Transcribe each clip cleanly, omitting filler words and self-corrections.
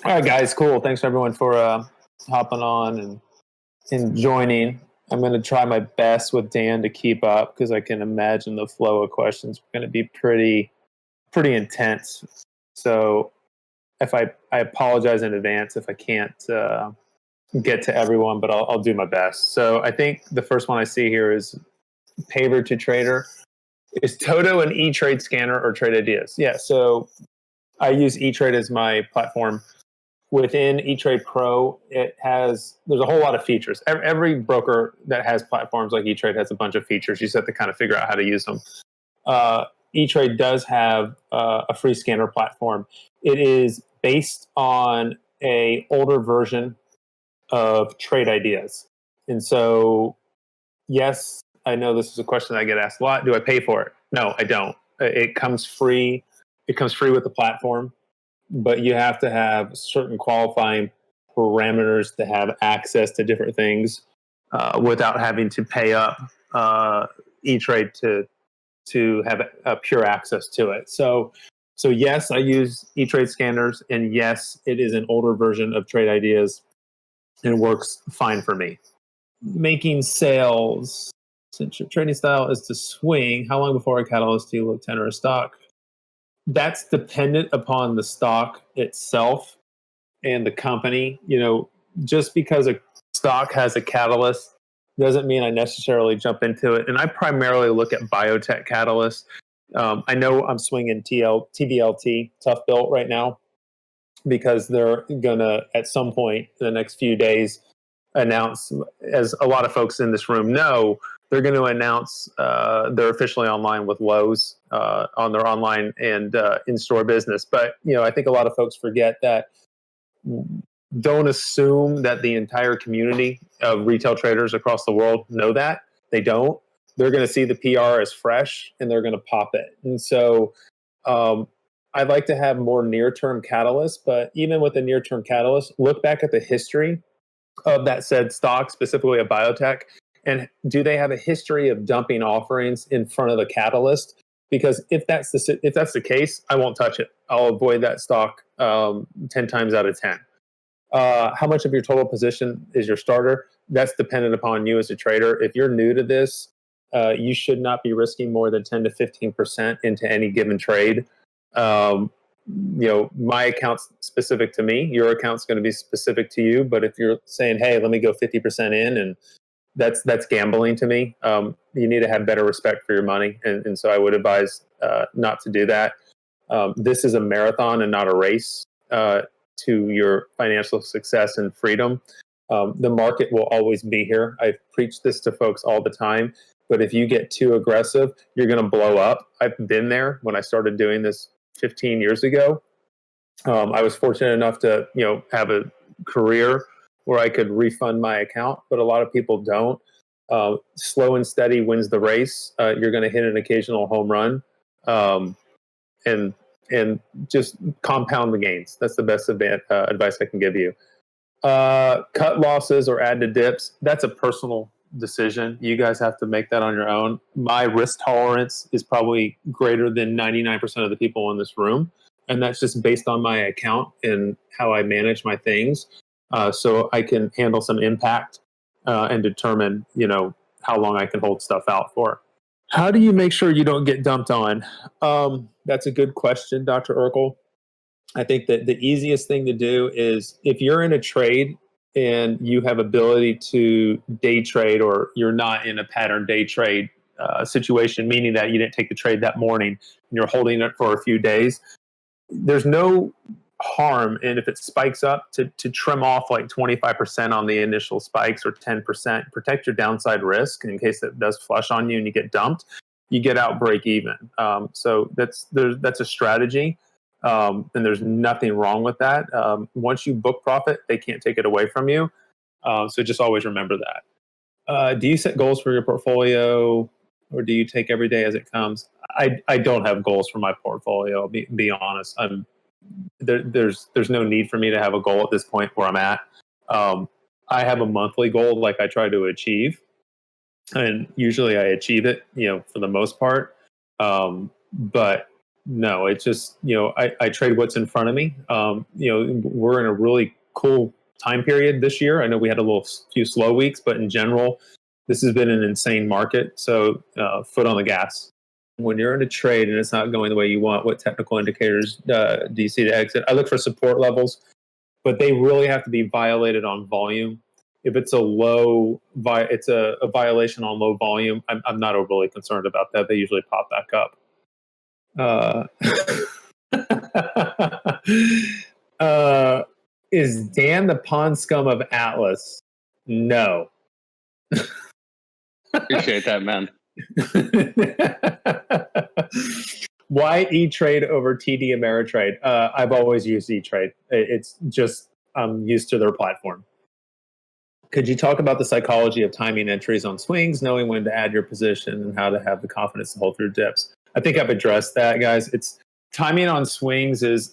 All right, guys, cool. Thanks everyone for hopping on and joining. I'm going to try my best with Dan to keep up because I can imagine the flow of questions are going to be pretty intense. So if I apologize in advance if I can't get to everyone, but I'll do my best. So I think the first one I see here is Paver to Trader. Is Toto an E-Trade scanner or Trade Ideas? Yeah, so I use E-Trade as my platform. Within E-Trade Pro, there's a whole lot of features. Every broker that has platforms like E-Trade has a bunch of features. You just have to kind of figure out how to use them. E-Trade does have a free scanner platform. It is based on a older version of Trade Ideas. And so, yes, I know this is a question I get asked a lot. Do I pay for it? No, I don't. It comes free. It comes free with the platform, but you have to have certain qualifying parameters to have access to different things without having to pay up E-Trade to have pure access to it. So yes, I use E-Trade scanners, and yes, it is an older version of Trade Ideas, and it works fine for me. Making sales, since your trading style is to swing, how long before a catalyst do you look to enter a stock? That's dependent upon the stock itself and the company. Just because a stock has a catalyst doesn't mean I necessarily jump into it. And I primarily look at biotech catalysts. I know I'm swinging TBLT, Tough Built, right now because they're going to, at some point in the next few days, announce, as a lot of folks in this room know, they're going to announce they're officially online with Lowe's on their online and in-store business. But, I think a lot of folks forget that. Don't assume that the entire community of retail traders across the world know that. They don't. They're going to see the PR as fresh, and they're going to pop it. And so I'd like to have more near-term catalysts, but even with the near-term catalyst, look back at the history of that said stock, specifically a biotech, and do they have a history of dumping offerings in front of the catalyst? Because if that's the case, I won't touch it. I'll avoid that stock 10 times out of 10. How much of your total position is your starter? That's dependent upon you as a trader. If you're new to this, you should not be risking more than 10 to 15% into any given trade. My account's specific to me. Your account's going to be specific to you. But if you're saying, "Hey, let me go 50% in," and that's gambling to me. You need to have better respect for your money, and so I would advise not to do that. This is a marathon and not a race to your financial success and freedom. The market will always be here. I've preached this to folks all the time. But if you get too aggressive, you're going to blow up. I've been there when I started doing this 15 years ago. I was fortunate enough to, have a career where I could refund my account, but a lot of people don't. Slow and steady wins the race. You're going to hit an occasional home run, and just compound the gains. That's the best advice I can give you. Cut losses or add to dips. That's a personal decision. You guys have to make that on your own. My risk tolerance is probably greater than 99% of the people in this room. And that's just based on my account and how I manage my things. So I can handle some impact and determine, how long I can hold stuff out for. How do you make sure you don't get dumped on? That's a good question, Dr. Urkel. I think that the easiest thing to do is if you're in a trade and you have ability to day trade, or you're not in a pattern day trade situation, meaning that you didn't take the trade that morning and you're holding it for a few days, there's no harm in, if it spikes up, to trim off like 25% on the initial spikes or 10%. Protect your downside risk in case it does flush on you and you get dumped. You get out break even. So that's a strategy. And there's nothing wrong with that. Once you book profit, they can't take it away from you. So just always remember that. Do you set goals for your portfolio, or do you take every day as it comes? I don't have goals for my portfolio. I'll be honest. There's no need for me to have a goal at this point where I'm at. I have a monthly goal like I try to achieve, and usually I achieve it, for the most part. But No, it's just, I trade what's in front of me. We're in a really cool time period this year. I know we had a few slow weeks, but in general, this has been an insane market. So foot on the gas. When you're in a trade and it's not going the way you want, what technical indicators do you see to exit? I look for support levels, but they really have to be violated on volume. If it's it's a violation on low volume, I'm not overly concerned about that. They usually pop back up. Is Dan the pawn scum of Atlas? No. Appreciate that, man. Why E-Trade over TD Ameritrade? I've always used E-Trade. It's just I'm used to their platform. Could you talk about the psychology of timing entries on swings, knowing when to add your position, and how to have the confidence to hold through dips? I think I've addressed that, guys. It's timing on swings is,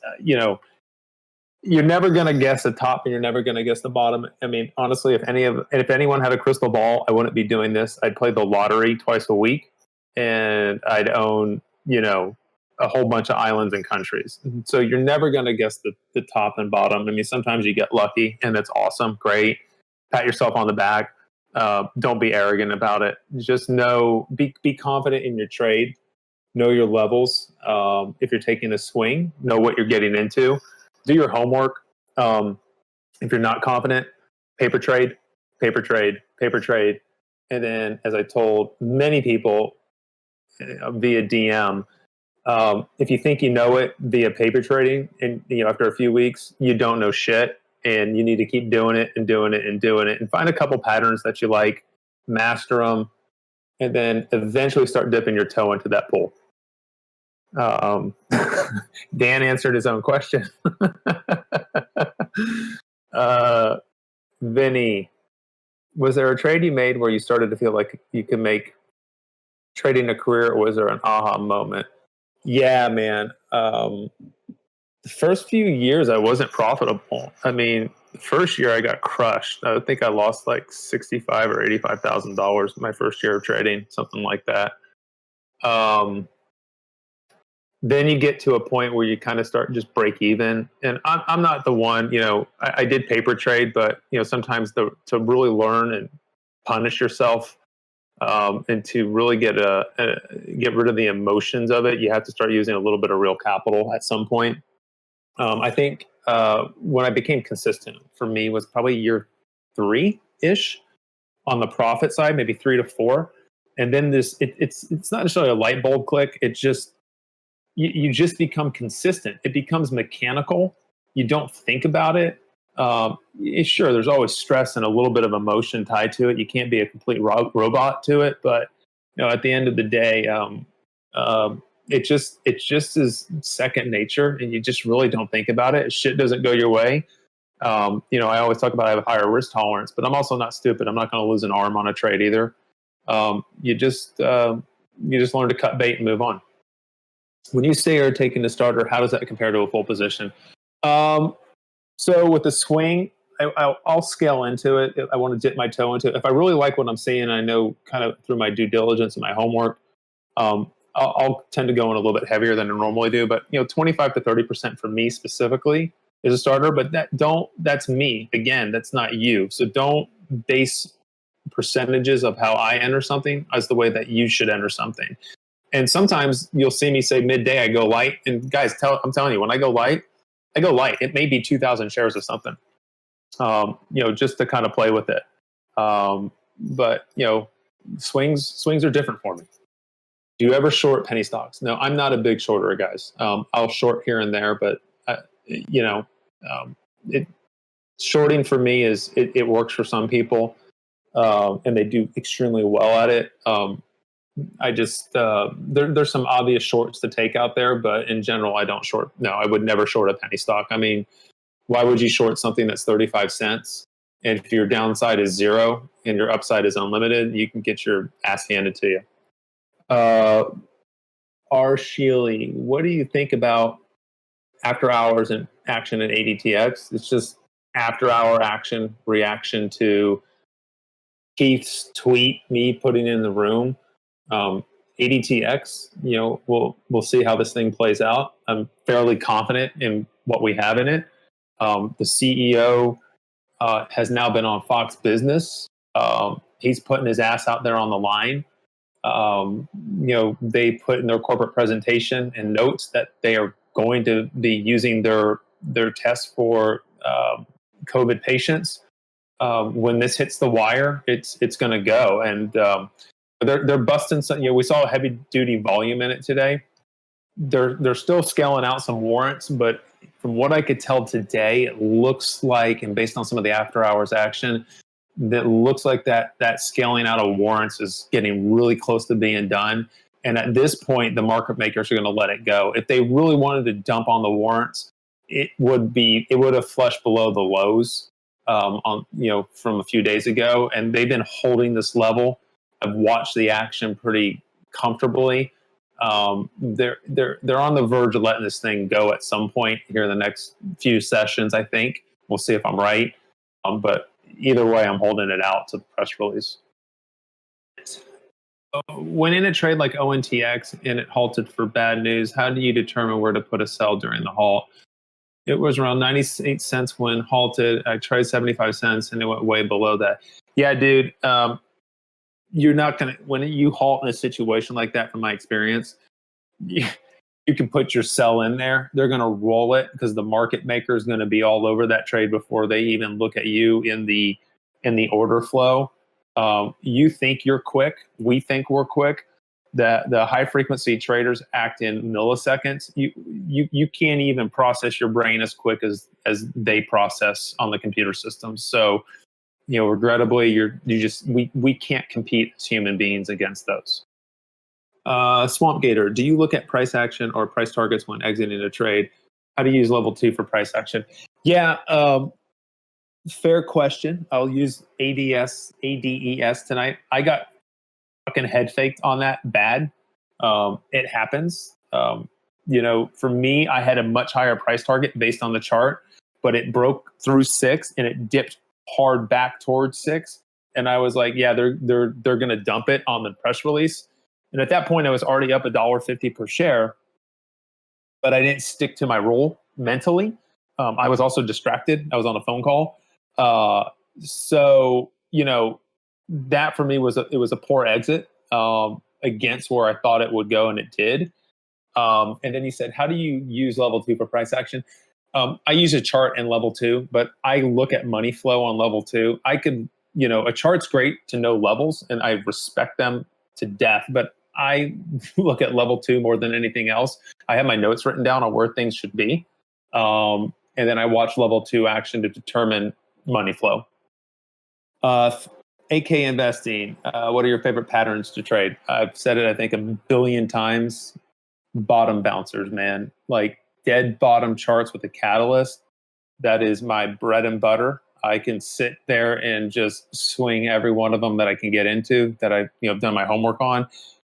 you're never going to guess the top and you're never going to guess the bottom. I mean, honestly, if anyone had a crystal ball, I wouldn't be doing this. I'd play the lottery twice a week, and I'd own, a whole bunch of islands and countries. So you're never going to guess the top and bottom. I mean, sometimes you get lucky, and it's awesome, great. Pat yourself on the back. Don't be arrogant about it. Just be confident in your trade. Know your levels. If you're taking a swing, know what you're getting into. Do your homework. If you're not confident, paper trade. And then, as I told many people via DM, if you think you know it via paper trading, and after a few weeks, you don't know shit, and you need to keep doing it and doing it and doing it, and find a couple patterns that you like, master them, and then eventually start dipping your toe into that pool. Dan answered his own question. Vinny, was there a trade you made where you started to feel like you could make trading a career, or was there an aha moment? Yeah, man. The first few years I wasn't profitable. I mean, the first year I got crushed. I think I lost like $65,000 or $85,000 my first year of trading, something like that. Then you get to a point where you kind of start just break even. And I'm not the one, I did paper trade, but sometimes to really learn and punish yourself, and to really get rid of the emotions of it, you have to start using a little bit of real capital at some point. I think when I became consistent for me was probably year 3-ish on the profit side, maybe 3 to 4. And then it's not necessarily a light bulb click. It's just, you just become consistent. It becomes mechanical. You don't think about it. Sure, there's always stress and a little bit of emotion tied to it. You can't be a complete robot to it, but at the end of the day, it just is second nature, and you just really don't think about it. Shit doesn't go your way. I always talk about I have a higher risk tolerance, but I'm also not stupid. I'm not going to lose an arm on a trade either. You just learn to cut bait and move on. When you say you're taking the starter, how does that compare to a full position? So with the swing, I'll scale into it. I want to dip my toe into it. If I really like what I'm seeing, I know kind of through my due diligence and my homework, I'll tend to go in a little bit heavier than I normally do. But 25 to 30% for me specifically is a starter. But that's me. Again, that's not you. So don't base percentages of how I enter something as the way that you should enter something. And sometimes you'll see me say midday I go light. And guys, I'm telling you, when I go light, It may be 2,000 shares of something, just to kind of play with it. But swings are different for me. Do you ever short penny stocks? No, I'm not a big shorter, guys. I'll short here and there, but shorting for me it works for some people, and they do extremely well at it. I just there's some obvious shorts to take out there, but in general, I don't short. No, I would never short a penny stock. I mean, why would you short something that's 35 cents? And if your downside is 0 and your upside is unlimited, you can get your ass handed to you. R. Sheely, what do you think about after hours and action in ADTX? It's just after hour action reaction to Keith's tweet, me putting in the room. ADTX, we'll see how this thing plays out. I'm fairly confident in what we have in it. The CEO has now been on Fox Business. He's putting his ass out there on the line. They put in their corporate presentation and notes that they are going to be using their tests for COVID patients. When this hits the wire, it's going to go, and they're busting some. We saw a heavy duty volume in it today. They're still scaling out some warrants, but from what I could tell today, it looks like, and based on some of the after hours action, that looks like that scaling out of warrants is getting really close to being done. And at this point, the market makers are going to let it go. If they really wanted to dump on the warrants, it would have flushed below the lows from a few days ago, and they've been holding this level. I've watched the action pretty comfortably. They're on the verge of letting this thing go at some point here in the next few sessions. I think we'll see if I'm right, but either way, I'm holding it out to the press release. When in a trade like ONTX and it halted for bad news, how do you determine where to put a sell during the halt? It was around 98 cents when halted. I tried 75 cents and it went way below that. Yeah, dude. You're not going to, when you halt in a situation like that, from my experience, you can put your sell in there. They're going to roll it because the market maker is going to be all over that trade before they even look at you in the order flow. You think you're quick. We think we're quick. The high frequency traders act in milliseconds. You can't even process your brain as quick as they process on the computer system. So, regrettably, we can't compete as human beings against those. Swamp Gator, do you look at price action or price targets when exiting a trade? How do you use level 2 for price action? Yeah, fair question. I'll use ADES tonight. I got fucking head faked on that bad. It happens. For me, I had a much higher price target based on the chart, but it broke through 6 and it dipped hard back towards 6. And I was like, yeah, they're going to dump it on the press release. And at that point, I was already up $1.50 per share, but I didn't stick to my rule mentally. I was also distracted. I was on a phone call. So, that for me it was a poor exit against where I thought it would go, and it did. And then he said, how do you use level 2 for price action? I use a chart in level 2, but I look at money flow on level 2. I could, a chart's great to know levels, and I respect them to death, but I look at level 2 more than anything else. I have my notes written down on where things should be. And then I watch level 2 action to determine money flow. AK Investing, what are your favorite patterns to trade? I've said it, I think, 1 billion times. Bottom bouncers, man. Like dead bottom charts with a catalyst. That is my bread and butter. I can sit there and just swing every one of them that I can get into, that I've done my homework on,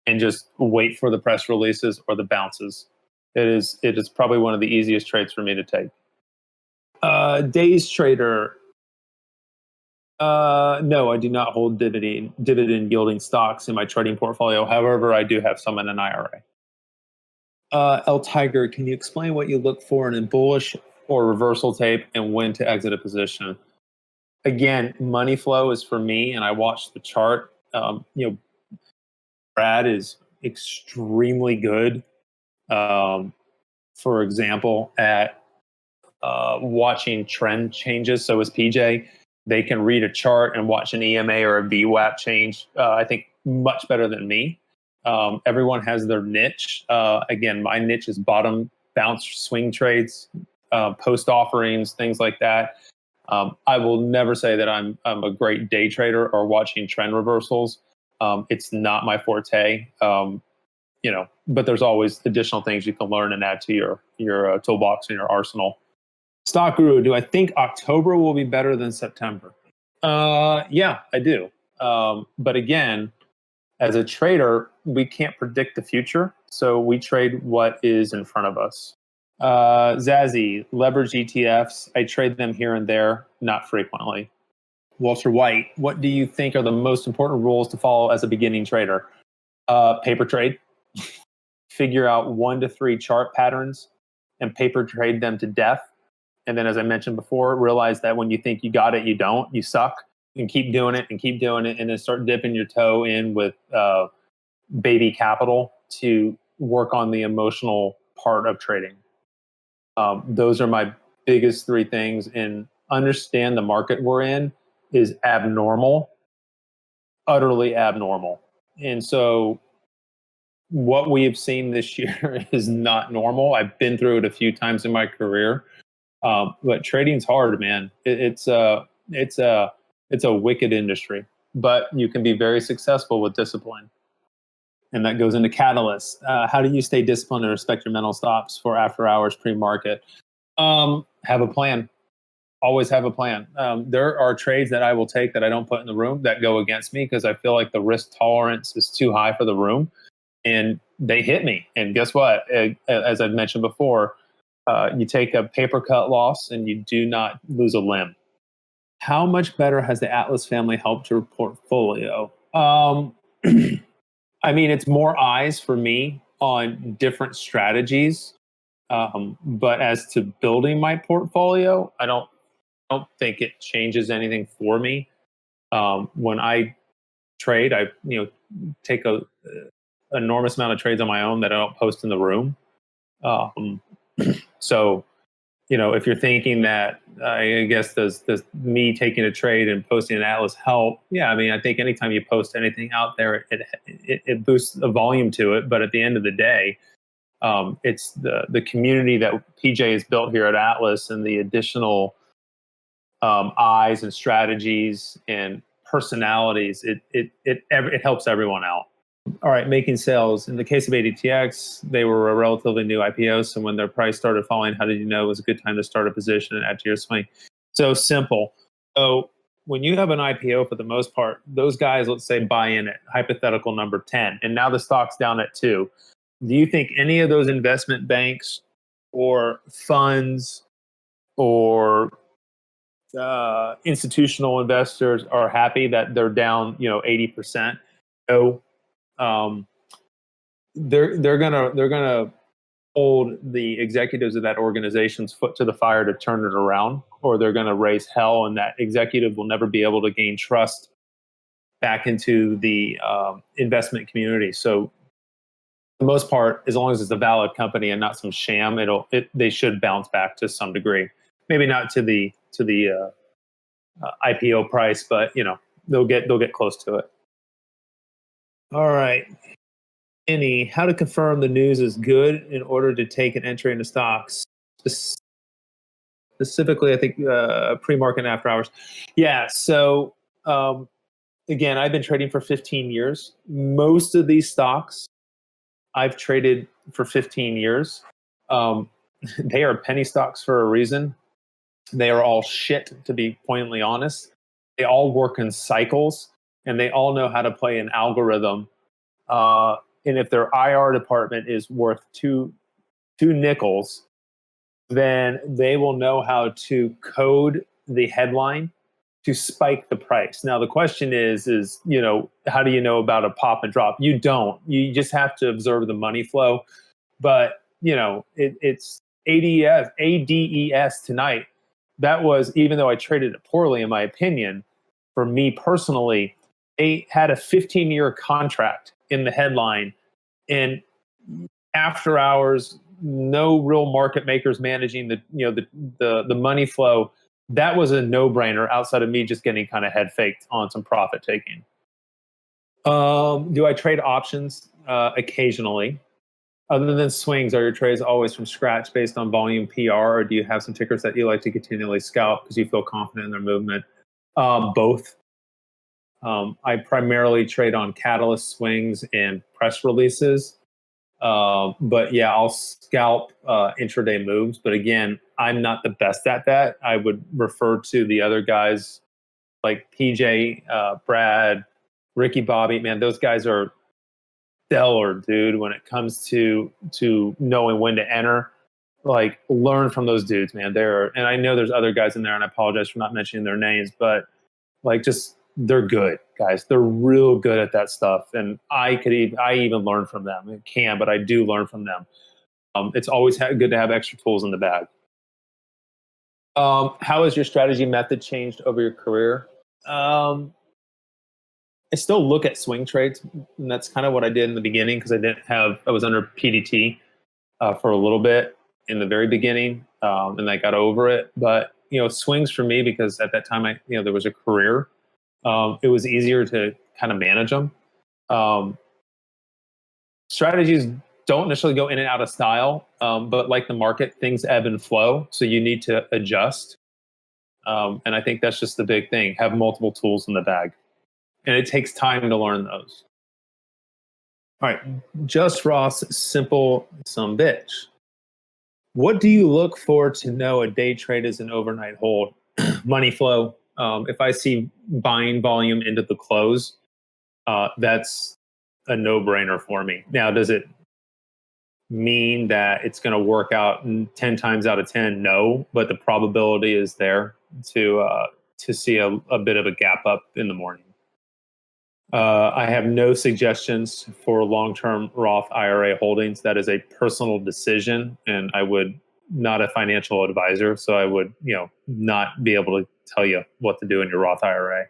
and just wait for the press releases or the bounces. It is probably one of the easiest trades for me to take. Days Trader. No, I do not hold dividend yielding stocks in my trading portfolio. However, I do have some in an IRA. El Tiger, can you explain what you look for in a bullish or reversal tape and when to exit a position? Again, money flow is for me, and I watch the chart. Brad is extremely good. For example, at watching trend changes. So is PJ. They can read a chart and watch an EMA or a VWAP change, I think, much better than me. Everyone has their niche. Again, my niche is bottom bounce swing trades, post offerings, things like that. I will never say that I'm a great day trader or watching trend reversals. It's not my forte. But there's always additional things you can learn and add to your toolbox and your arsenal. Stock Guru, do I think October will be better than September? Yeah, I do. But again, as a trader, we can't predict the future, so we trade what is in front of us. Zazzy, leverage ETFs. I trade them here and there, not frequently. Walter White, what do you think are the most important rules to follow as a beginning trader? Paper trade. Figure out 1 to 3 chart patterns and paper trade them to death. And then, as I mentioned before, realize that when you think you got it, you don't. You suck. And keep doing it and keep doing it, and then start dipping your toe in with baby capital to work on the emotional part of trading. Those are my biggest 3 things. And understand the market we're in is abnormal, utterly abnormal. And so what we have seen this year is not normal. I've been through it a few times in my career, but trading's hard, man. It's a wicked industry, but you can be very successful with discipline. And that goes into Catalyst. How do you stay disciplined and respect your mental stops for after hours pre-market? Have a plan. Always have a plan. There are trades that I will take that I don't put in the room that go against me because I feel like the risk tolerance is too high for the room, and they hit me. And guess what? As I've mentioned before, you take a paper cut loss and you do not lose a limb. How much better has the Atlas family helped your portfolio? I mean, it's more eyes for me on different strategies. But as to building my portfolio, I don't think it changes anything for me. When I trade, I take a enormous amount of trades on my own that I don't post in the room. So, if you're thinking that, I guess does me taking a trade and posting an Atlas help? Yeah, I mean, I think anytime you post anything out there, it boosts the volume to it. But at the end of the day, it's the community that PJ has built here at Atlas and the additional eyes and strategies and personalities. It helps everyone out. All right, making sales. In the case of ADTX, they were a relatively new IPO, so when their price started falling, how did you know it was a good time to start a position and add to your swing? So simple. So when you have an IPO, for the most part, those guys, let's say, buy in at hypothetical number 10, and now the stock's down at 2. Do you think any of those investment banks or funds or institutional investors are happy that they're down, 80%? No. They're gonna hold the executives of that organization's foot to the fire to turn it around, or they're gonna raise hell, and that executive will never be able to gain trust back into the investment community. So, for the most part, as long as it's a valid company and not some sham, they should bounce back to some degree. Maybe not to the IPO price, but they'll get close to it. All right. How to confirm the news is good in order to take an entry into stocks? Specifically, I think pre-market and after hours. Yeah. So again, I've been trading for 15 years. Most of these stocks I've traded for 15 years. They are penny stocks for a reason. They are all shit, to be pointedly honest. They all work in cycles, and they all know how to play an algorithm. And if their IR department is worth two nickels, then they will know how to code the headline to spike the price. Now, the question is, how do you know about a pop and drop? You don't. You just have to observe the money flow. But, it's ADES tonight. That was, even though I traded it poorly, in my opinion, for me personally, they had a 15-year contract in the headline, and after hours, no real market makers managing the money flow. That was a no-brainer outside of me just getting kind of head faked on some profit taking. Do I trade options? Occasionally. Other than swings, are your trades always from scratch based on volume PR, or do you have some tickers that you like to continually scalp because you feel confident in their movement? Both. I primarily trade on catalyst swings and press releases. But yeah, I'll scalp intraday moves. But again, I'm not the best at that. I would refer to the other guys like PJ, Brad, Ricky, Bobby. Man, those guys are stellar, dude, when it comes to knowing when to enter. Like, learn from those dudes, man. And I know there's other guys in there, and I apologize for not mentioning their names, but like, just they're good, guys. They're real good at that stuff, and I even learn from them. I can, but I do learn from them. It's always good to have extra tools in the bag. How has your strategy method changed over your career? I still look at swing trades, and that's kind of what I did in the beginning because I was under PDT for a little bit in the very beginning, and I got over it. But swings for me, because at that time there was a career. It was easier to kind of manage them. Strategies don't necessarily go in and out of style, but like the market, things ebb and flow, so you need to adjust. And I think that's just the big thing: have multiple tools in the bag, and it takes time to learn those. All right, Just Ross, simple some bitch. What do you look for to know a day trade is an overnight hold? Money flow. If I see buying volume into the close, that's a no-brainer for me. Now, does it mean that it's going to work out 10 times out of 10? No, but the probability is there to see a bit of a gap up in the morning. I have no suggestions for long-term Roth IRA holdings. That is a personal decision, and I would not a financial advisor, so I would not be able to tell you what to do in your Roth IRA.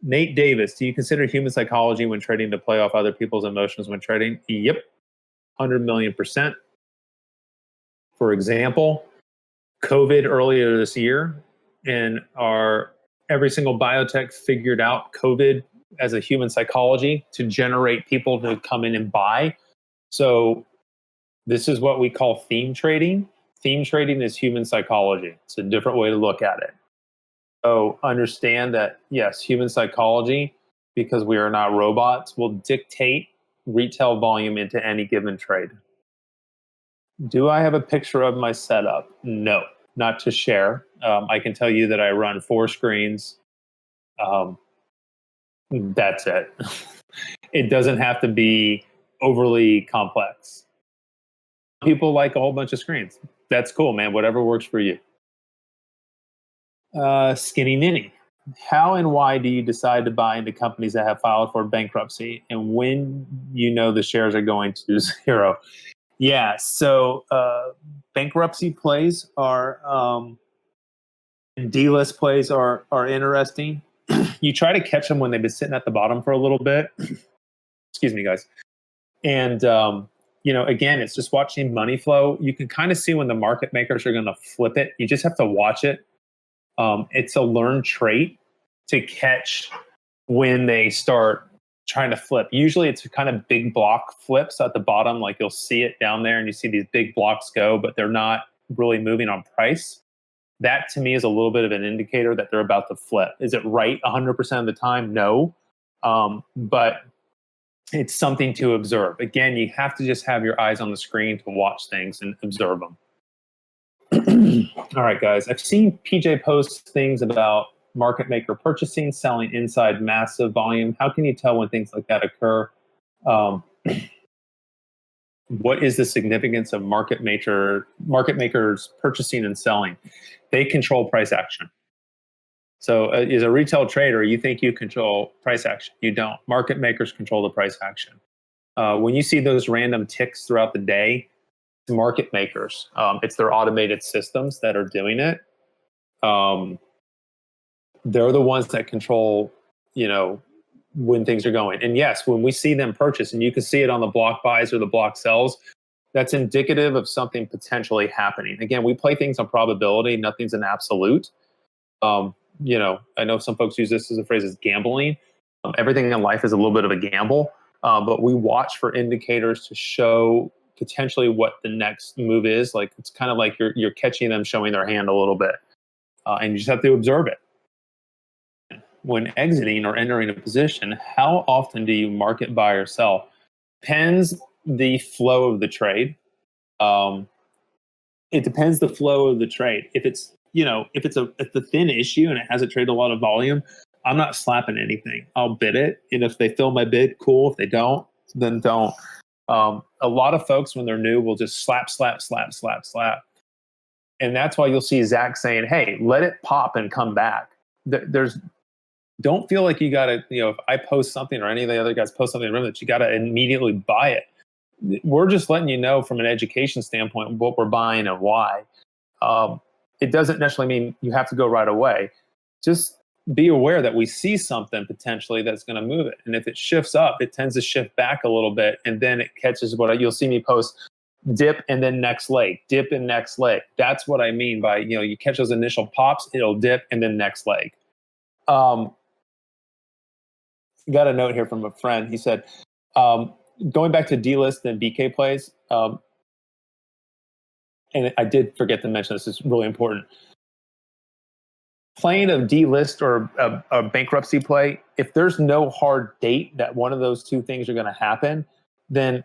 Nate Davis, do you consider human psychology when trading to play off other people's emotions when trading? Yep, 100,000,000%. For example, COVID earlier this year, and every single biotech figured out COVID as a human psychology to generate people to come in and buy. So this is what we call theme trading. Theme trading is human psychology. It's a different way to look at it. So understand that, yes, human psychology, because we are not robots, will dictate retail volume into any given trade. Do I have a picture of my setup? No, not to share. I can tell you that I run 4 screens. That's it. It doesn't have to be overly complex. People like a whole bunch of screens. That's cool, man. Whatever works for you. Skinny Ninny. How and why do you decide to buy into companies that have filed for bankruptcy, and when the shares are going to zero? Yeah, so bankruptcy plays are Dlist plays are interesting. You try to catch them when they've been sitting at the bottom for a little bit. Excuse me, guys. And again, it's just watching money flow. You can kind of see when the market makers are going to flip it. You just have to watch it. It's a learned trait to catch when they start trying to flip. Usually it's kind of big block flips at the bottom. Like you'll see it down there and you see these big blocks go, but they're not really moving on price. That to me is a little bit of an indicator that they're about to flip. Is it right 100% of the time? No. But it's something to observe. Again, you have to just have your eyes on the screen to watch things and observe them. All right, guys. I've seen PJ post things about market maker purchasing, selling inside massive volume. How can you tell when things like that occur? What is the significance of market makers purchasing and selling? They control price action. So as a retail trader, you think you control price action. You don't. Market makers control the price action. When you see those random ticks throughout the day, it's market makers. It's their automated systems that are doing it. They're the ones that control, when things are going. And yes, when we see them purchase, and you can see it on the block buys or the block sells, that's indicative of something potentially happening. Again, we play things on probability. Nothing's an absolute. I know some folks use this as a phrase as gambling. Everything in life is a little bit of a gamble, but we watch for indicators to show potentially what the next move is. Like it's kind of like you're catching them showing their hand a little bit, and you just have to observe it. When exiting or entering a position, how often do you market buy or sell? Depends the flow of the trade. It depends the flow of the trade. If it's a thin issue and it hasn't traded a lot of volume, I'm not slapping anything. I'll bid it, and if they fill my bid, cool. If they don't, then don't. A lot of folks, when they're new, will just slap. And that's why you'll see Zach saying, hey, let it pop and come back. There's don't feel like you got to, if I post something or any of the other guys post something in the room that you got to immediately buy it. We're just letting you know from an education standpoint what we're buying and why. It doesn't necessarily mean you have to go right away. Just be aware that we see something potentially that's going to move it. And if it shifts up, it tends to shift back a little bit. And then it catches what you'll see me post dip and then next leg, dip and next leg. That's what I mean by, you catch those initial pops, it'll dip and then next leg. Got a note here from a friend. He said, going back to Dlist and BK plays, and I did forget to mention this is really important. Playing a Dlist or a bankruptcy play, if there's no hard date that one of those two things are going to happen, then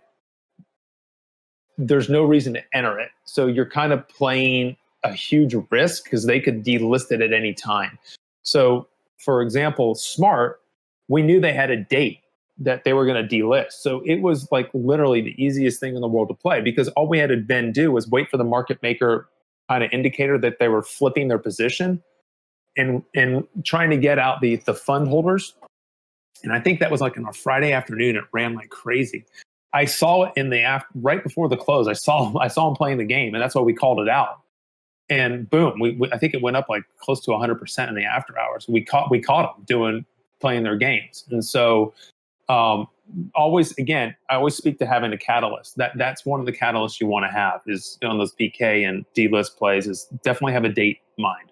there's no reason to enter it. So you're kind of playing a huge risk because they could delist it at any time. So, for example, Smart, we knew they had a date that they were going to delist. So it was like literally the easiest thing in the world to play because all we had to then do was wait for the market maker kind of indicator that they were flipping their position and trying to get out the fund holders. And I think that was like on a Friday afternoon. It ran like crazy. I saw it in the right before the close. I saw them playing the game, and that's why we called it out. And boom, I think it went up like close to 100% in the after hours. We caught them playing their games. And so I always speak to having a catalyst. That's one of the catalysts you want to have is on those BK and Dlist plays is definitely have a date in mind.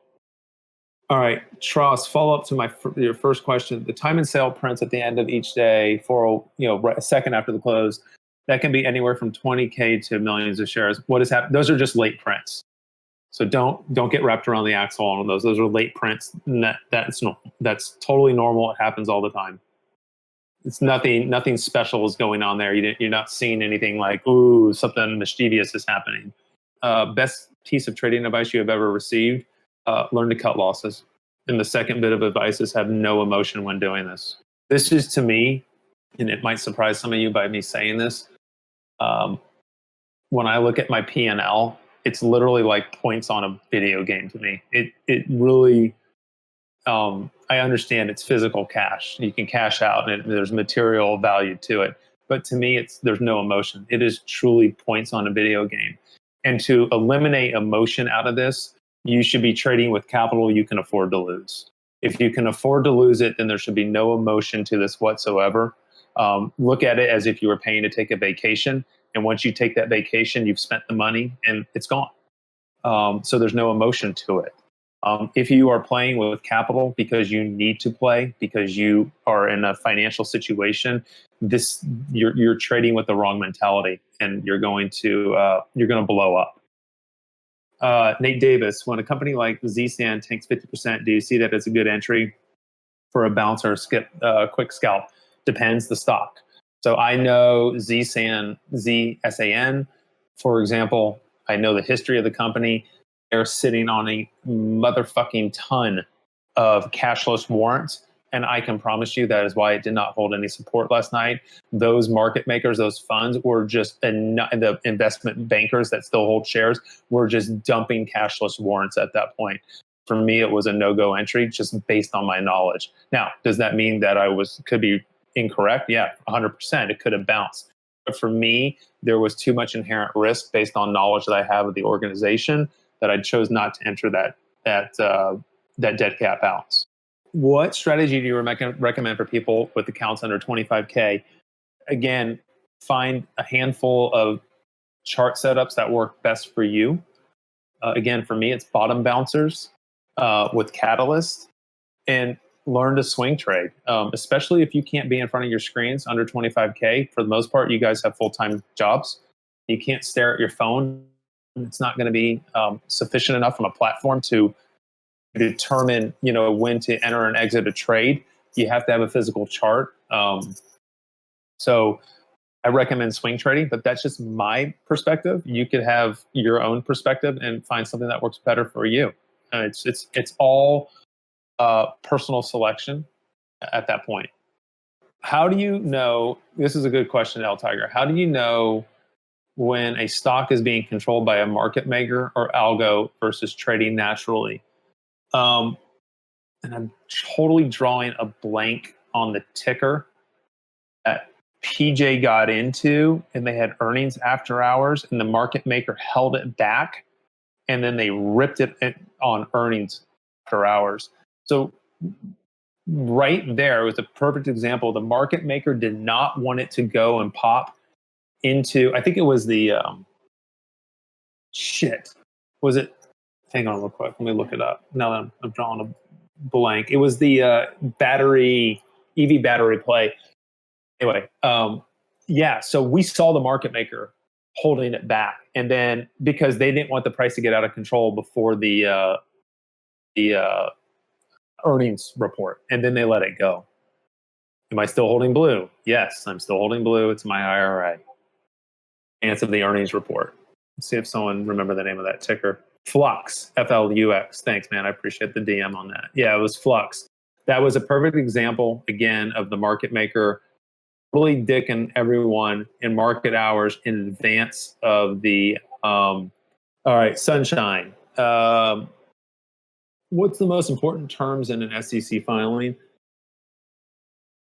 All right, Tross, follow up to your first question. The time and sale prints at the end of each day for a second after the close, that can be anywhere from 20K to millions of shares. What is happening? Those are just late prints. So don't get wrapped around the axle on those. Those are late prints. That's totally normal. It happens all the time. It's nothing special is going on there. You're not seeing anything like, ooh, something mischievous is happening. Best piece of trading advice you have ever received, learn to cut losses. And the second bit of advice is have no emotion when doing this. This is, to me, and it might surprise some of you by me saying this, when I look at my P&L, it's literally like points on a video game to me. It really, I understand it's physical cash. You can cash out and there's material value to it. But to me, there's no emotion. It is truly points on a video game. And to eliminate emotion out of this, you should be trading with capital you can afford to lose. If you can afford to lose it, then there should be no emotion to this whatsoever. Look at it as if you were paying to take a vacation. And once you take that vacation, you've spent the money and it's gone. So there's no emotion to it. If you are playing with capital because you need to play, because you are in a financial situation, you're trading with the wrong mentality, and you're going to blow up. Nate Davis, when a company like ZSAN takes 50%, do you see that as a good entry for a bounce or a quick scalp? Depends the stock. So I know ZSAN, for example. I know the history of the company. They're sitting on a motherfucking ton of cashless warrants. And I can promise you that is why it did not hold any support last night. Those market makers, those funds were just, the investment bankers that still hold shares were just dumping cashless warrants at that point. For me, it was a no-go entry just based on my knowledge. Now, does that mean that could be incorrect? Yeah, 100%. It could have bounced. But for me, there was too much inherent risk based on knowledge that I have of the organization that I chose not to enter that dead cat bounce. What strategy do you recommend for people with accounts under 25K? Again, find a handful of chart setups that work best for you. Again, for me, it's bottom bouncers with Catalyst, and learn to swing trade, especially if you can't be in front of your screens under 25K. For the most part, you guys have full-time jobs. You can't stare at your phone. It's not going to be sufficient enough from a platform to determine, when to enter and exit a trade. You have to have a physical chart. So I recommend swing trading, but that's just my perspective. You could have your own perspective and find something that works better for you. It's all personal selection at that point. How do you know, this is a good question, L Tiger, how do you know when a stock is being controlled by a market maker or algo versus trading naturally? and I'm totally drawing a blank on the ticker that PJ got into, and they had earnings after hours, and the market maker held it back, and then they ripped it on earnings after hours. So right there was a perfect example. The market maker did not want it to go and pop into, I think it was the, was it, hang on real quick, let me look it up. Now that I'm drawing a blank. It was the EV battery play. Anyway, yeah, so we saw the market maker holding it back. And then because they didn't want the price to get out of control before the earnings report, and then they let it go. Am I still holding blue? Yes, I'm still holding blue. It's my IRA. Chance of the earnings report. Let's see if someone remember the name of that ticker. Flux, Flux. Thanks, man. I appreciate the DM on that. Yeah, it was Flux. That was a perfect example, again, of the market maker really dicking everyone in market hours in advance of the, all right, Sunshine. What's the most important terms in an SEC filing?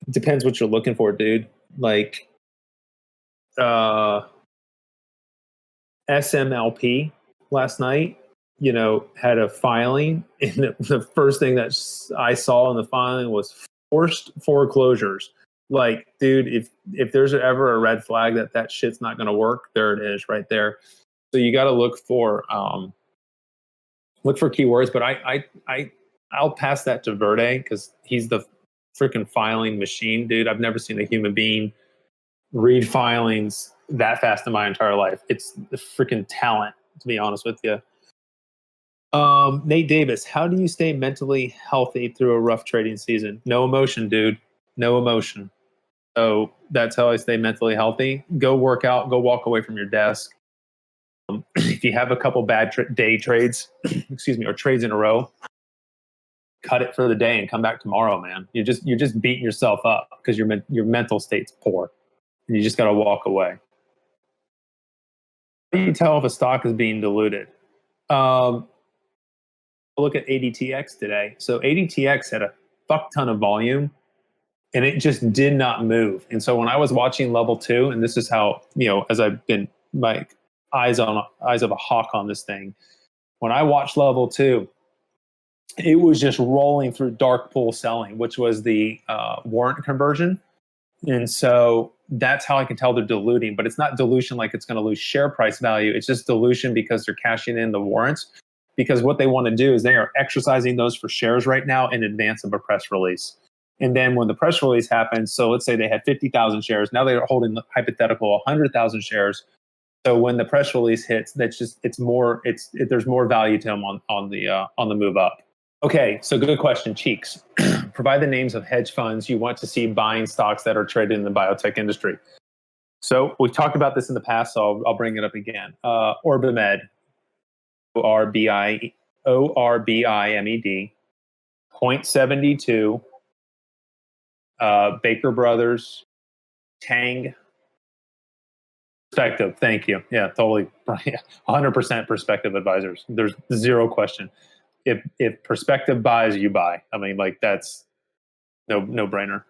Depends what you're looking for, dude. Like, SMLP last night, had a filing, and the first thing that I saw in the filing was forced foreclosures. Like, dude, if there's ever a red flag that shit's not going to work, there it is, right there. So you got to look for keywords. But I'll pass that to Verde because he's the freaking filing machine, dude. I've never seen a human being read filings that fast in my entire life. It's the freaking talent, to be honest with you. Nate Davis, how do you stay mentally healthy through a rough trading season? No emotion, dude. No emotion. So that's how I stay mentally healthy. Go work out. Go walk away from your desk. If you have a couple bad day trades, or trades in a row, cut it for the day and come back tomorrow, man. You're just beating yourself up because your mental state's poor, and you just got to walk away. How do you tell if a stock is being diluted? Look at ADTX today. So ADTX had a fuck ton of volume, and it just did not move. And so when I was watching level 2, and this is how, as I've been like eyes of a hawk on this thing, when I watched level 2, it was just rolling through dark pool selling, which was the warrant conversion. And so that's how I can tell they're diluting, but it's not dilution like it's going to lose share price value. It's just dilution because they're cashing in the warrants, because what they want to do is they are exercising those for shares right now in advance of a press release. And then when the press release happens, so let's say they had 50,000 shares, now they're holding the hypothetical 100,000 shares. So when the press release hits, there's more value to them on the move up. Okay, so good question, Cheeks. Provide the names of hedge funds you want to see buying stocks that are traded in the biotech industry. So we've talked about this in the past, so I'll bring it up again. OrbiMed, ORBIMED, Point72, Baker Brothers, Tang, Perspective. Thank you. Yeah, totally. 100% Perspective advisors. There's zero question. If Perspective buys, you buy. I mean, like, that's no brainer.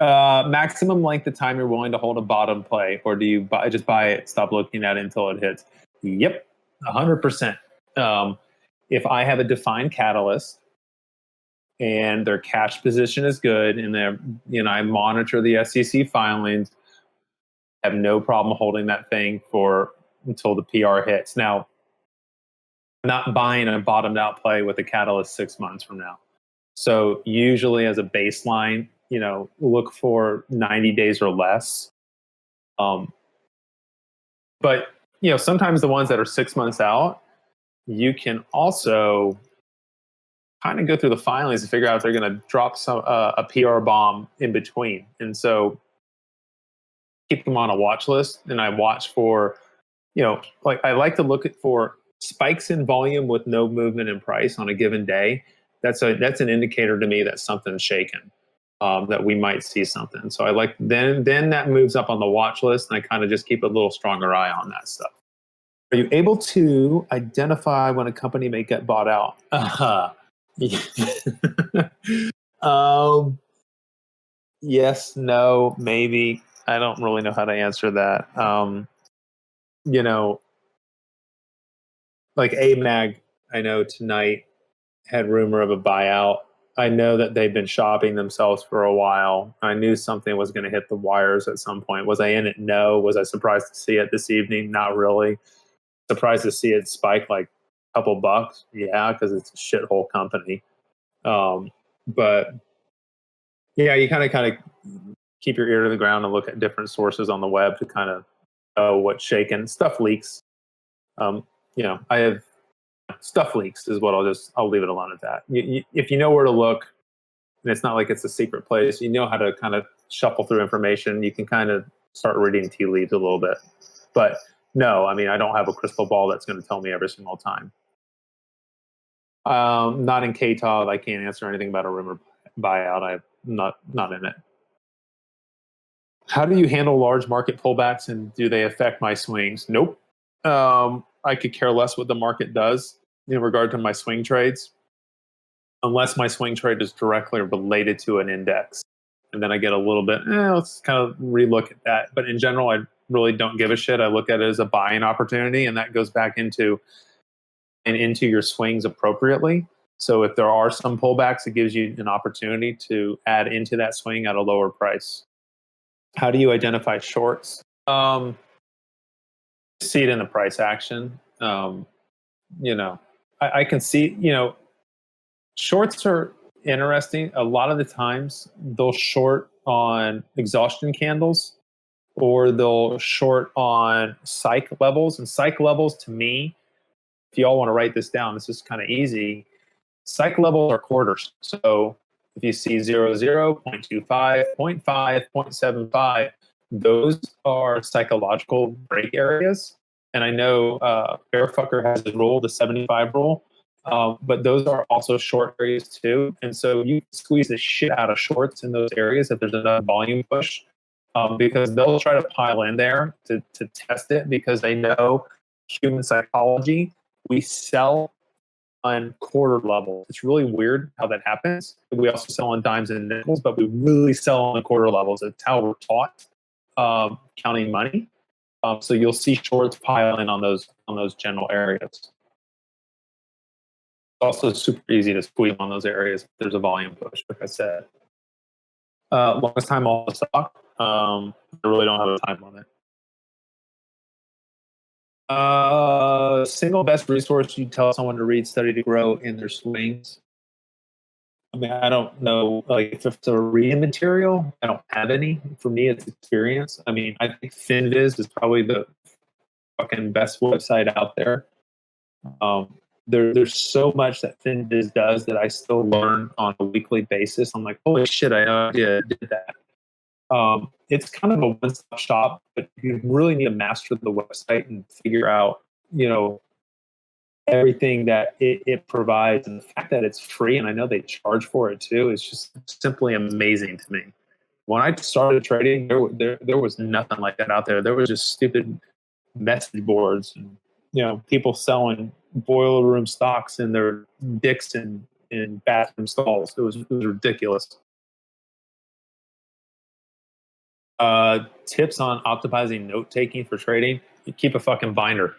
Maximum length of time you're willing to hold a bottom play, or do you just buy it, stop looking at it until it hits? Yep, 100%. If I have a defined catalyst and their cash position is good, and I monitor the SEC filings, I have no problem holding that thing until the PR hits. Now, I'm not buying a bottomed out play with a catalyst 6 months from now. So usually as a baseline, look for 90 days or less. But sometimes the ones that are 6 months out, you can also kind of go through the filings and figure out if they're going to drop a PR bomb in between. And so keep them on a watch list, and I watch for, I like to look for spikes in volume with no movement in price on a given day. That's an indicator to me that something's shaken, that we might see something. So I like then that moves up on the watch list, and I kind of just keep a little stronger eye on that stuff. Are you able to identify when a company may get bought out? Yes, no, maybe. I don't really know how to answer that. You know, like AMAG, I know tonight had rumor of a buyout. I know that they've been shopping themselves for a while. I knew something was going to hit the wires at some point. Was I in it? No. Was I surprised to see it this evening? Not really. Surprised to see it spike like a couple bucks? Yeah, because it's a shithole company. But yeah, you kind of keep your ear to the ground and look at different sources on the web to kind of know what's shaking. Stuff leaks. I have stuff leaks is what I'll leave it alone at that. If you know where to look, and it's not like it's a secret place, you know how to kind of shuffle through information. You can kind of start reading tea leaves a little bit. But no, I mean, I don't have a crystal ball that's going to tell me every single time. Not in KTOB. I can't answer anything about a rumor buyout. I'm not in it. How do you handle large market pullbacks, and do they affect my swings? Nope. I could care less what the market does in regard to my swing trades, unless my swing trade is directly related to an index. And then I get a little bit, let's kind of relook at that. But in general, I really don't give a shit. I look at it as a buying opportunity, and that goes back into your swings appropriately. So if there are some pullbacks, it gives you an opportunity to add into that swing at a lower price. How do you identify shorts? See it in the price action. I can see, shorts are interesting. A lot of the times they'll short on exhaustion candles, or they'll short on psych levels. And psych levels, to me, if you all want to write this down, this is kind of easy. Psych levels are quarters. So if you see 0, 0, 0.25, 0.5, 0.75, those are psychological break areas. And I know Bearfucker has a rule, the 75 rule, but those are also short areas too. And so you squeeze the shit out of shorts in those areas if there's enough volume push, because they'll try to pile in there to test it, because they know human psychology. We sell on quarter level. It's really weird how that happens. We also sell on dimes and nickels, but we really sell on the quarter levels. It's how we're taught counting money. So you'll see shorts pile in on those general areas. It's also super easy to squeeze on those areas if there's a volume push, like I said. Longest time on the stock. I really don't have a time limit. Single best resource you tell someone to read, study, to grow in their swings. I mean, I don't know, like, if it's a reading material, I don't have any. For me, it's experience. I mean, I think FinViz is probably the fucking best website out there. There's so much that FinViz does that I still learn on a weekly basis. I'm like, holy shit, I did that. It's kind of a one-stop shop, but you really need to master the website and figure out, everything that it provides. And the fact that it's free, and I know they charge for it too, is just simply amazing to me. When I started trading, there was nothing like that out there. There was just stupid message boards and, people selling boiler room stocks in their dicks in bathroom stalls. It was ridiculous. Tips on optimizing note taking for trading: you keep a fucking binder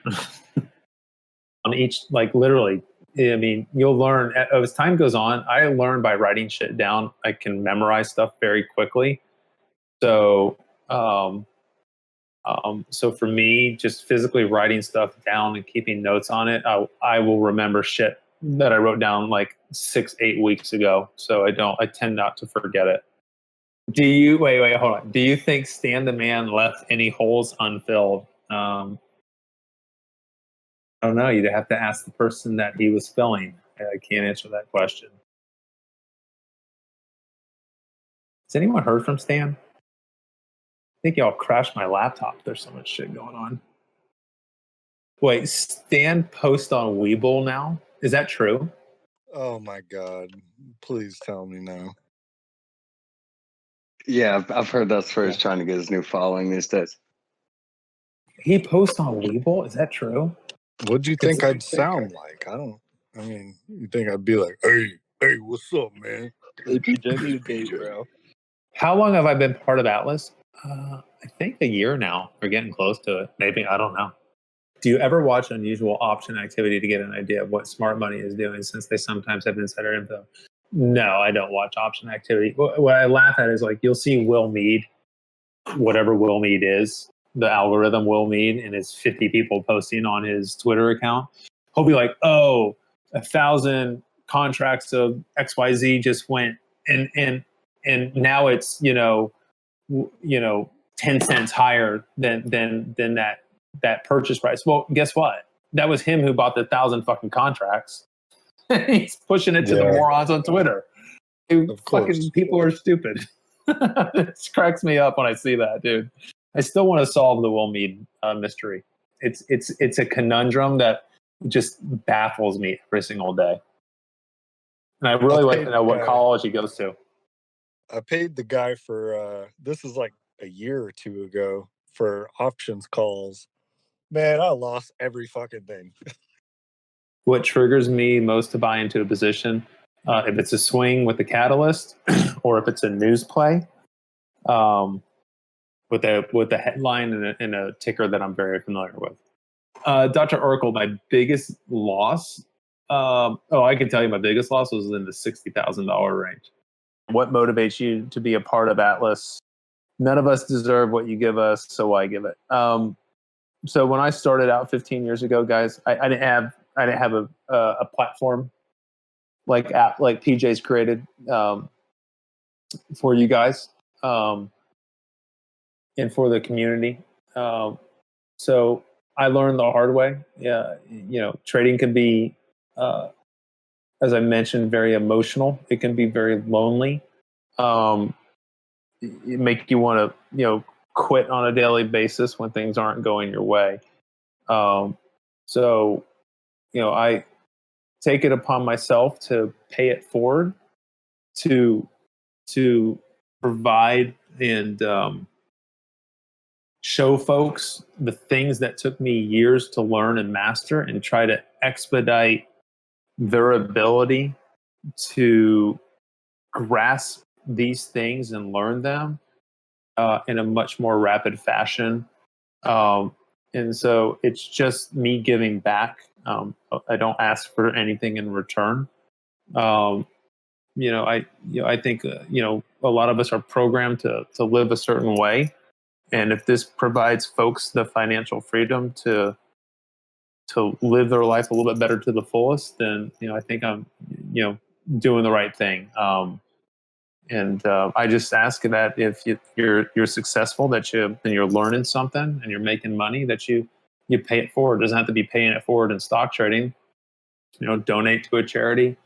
on each, like, literally. I mean, you'll learn as time goes on. I learn by writing shit down. I can memorize stuff very quickly. So, so for me, just physically writing stuff down and keeping notes on it, I will remember shit that I wrote down like 6-8 weeks ago. So I tend not to forget it. Do you wait? Hold on. Do you think Stan the Man left any holes unfilled? I don't know. You'd have to ask the person that he was filling. I can't answer that question. Has anyone heard from Stan? I think y'all crashed my laptop. There's so much shit going on. Wait, Stan posts on Webull now? Is that true? Oh my God. Please tell me now. Yeah, I've heard that's where he's trying to get his new following these days. He posts on Webull? Is that true? What'd you think I'd sound like? You think I'd be like, hey, Hey, what's up, man? Hey, PJ, need a date, bro. How long have I been part of Atlas? I think a year now. We're getting close to it. Maybe, I don't know. Do you ever watch unusual option activity to get an idea of what smart money is doing, since they sometimes have insider info? No, I don't watch option activity. What I laugh at is, like, you'll see Will Mead, whatever Will Mead is, the algorithm Will Mead, and it's 50 people posting on his Twitter account. He'll be like, oh, 1,000 contracts of XYZ just went, and now it's 10 cents higher than that purchase price. Well, guess what? That was him who bought the 1,000 fucking contracts. He's pushing it to the morons on Twitter. Fucking people are stupid. It cracks me up when I see that, dude. I still want to solve the Will Mead mystery. It's a conundrum that just baffles me every single day. And I really like to know what college he goes to. I paid the guy for this is like a year or two ago for options calls. Man, I lost every fucking thing. What triggers me most to buy into a position, if it's a swing with a catalyst, or if it's a news play, with a headline and a ticker that I'm very familiar with. Dr. Oracle, my biggest loss. I can tell you my biggest loss was in the $60,000 range. What motivates you to be a part of Atlas? None of us deserve what you give us, so why give it? So when I started out 15 years ago, guys, I didn't have a platform like PJ's created for you guys and for the community. So I learned the hard way. Yeah, trading can be, as I mentioned, very emotional. It can be very lonely. It make you want to, quit on a daily basis when things aren't going your way. So, I take it upon myself to pay it forward, to provide and show folks the things that took me years to learn and master, and try to expedite their ability to grasp these things and learn them in a much more rapid fashion. And so it's just me giving back. I don't ask for anything in return. I think a lot of us are programmed to live a certain way, and if this provides folks the financial freedom to live their life a little bit better to the fullest, then I think I'm doing the right thing. And I just ask that if you're successful, that you're learning something and you're making money, that you pay it forward. It doesn't have to be paying it forward in stock trading. Donate to a charity,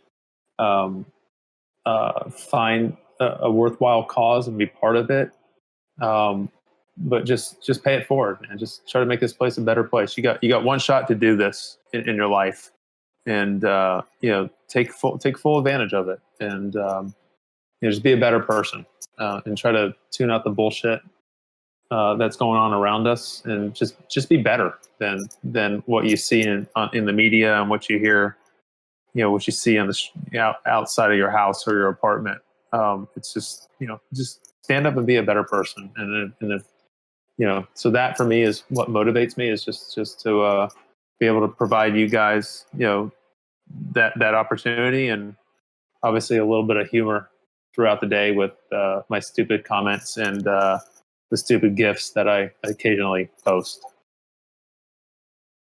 find a worthwhile cause and be part of it. But just pay it forward and just try to make this place a better place. You got one shot to do this in your life, and take full advantage of it, and just be a better person, and try to tune out the bullshit that's going on around us, and just be better than what you see in the media and what you hear, what you see on the outside of your house or your apartment. It's just stand up and be a better person, and if so that for me is what motivates me, is just to be able to provide you guys that opportunity, and obviously a little bit of humor throughout the day with my stupid comments and the stupid GIFs that I occasionally post.